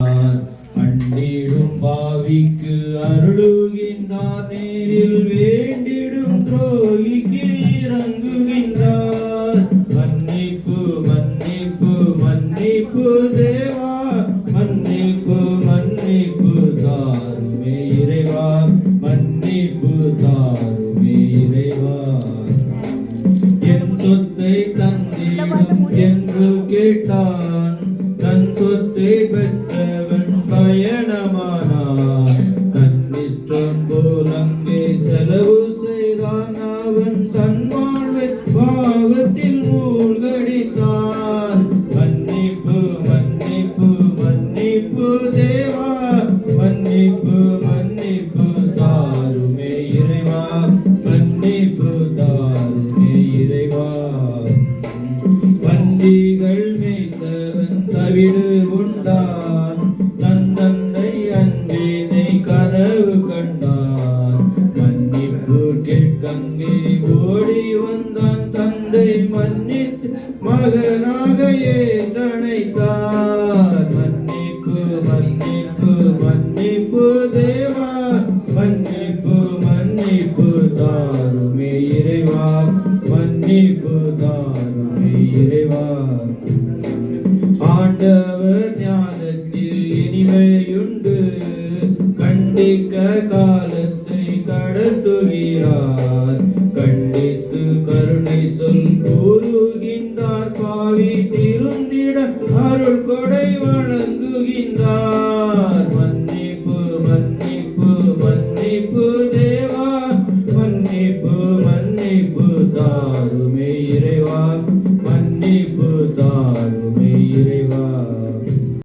அண்டிடும் பாவிக்கு அருளுகின்றார், நேரில் வேண்டிடும் துரோகிக்கு இறங்குகின்றார். மன்னிப்பு மன்னிப்பு மன்னிப்பு தேவா, மன்னிப்பு மன்னிப்பு தாருமே இறைவா, மன்னிப்பு தாருமே இறைவா. என் சொத்தை தந்திடும் என்று கேட்டான், தன் சொத்தை பெற்றவன் பயணமானான். கன்னிஷ்டம் போல் அங்கே செலவு செய்தான், அவன் தன் வாழ்வை பாவத்தில் மூழ்கடித்தான். மன்னிப்பு மன்னிப்பு மன்னிப்பு தேவா, மன்னிப்பு மன்னிப்பு தாருமே இறைவா, மன்னிப்பு தாருமே இறைவா. பன்றிகள் மேய்த்தவன் தவிடு உண்டான், தன் தந்தை அன்பினை கனவு கண்டான். மன்னிப்பு கேட்கங்கே ஓடி வந்தான், தந்தை மன்னித்து மகனாக ஏற்றணைத்தார். மன்னிப்பு மன்னிப்பு மன்னிப்பு தேவா, மன்னிப்பு மன்னிப்பு தாருமே இறைவா, மன்னிப்பு தாருமே இறைவா. ஆண்டவர் ஞானத்தில் இனிமையுண்டு, கண்டிக்க காலத்தை கடத்துகிறார். கண்டித்து கருணை சொல் கூறுகின்றார், பாவி திருந்திட அருள் கொடை வழங்குகின்றார்.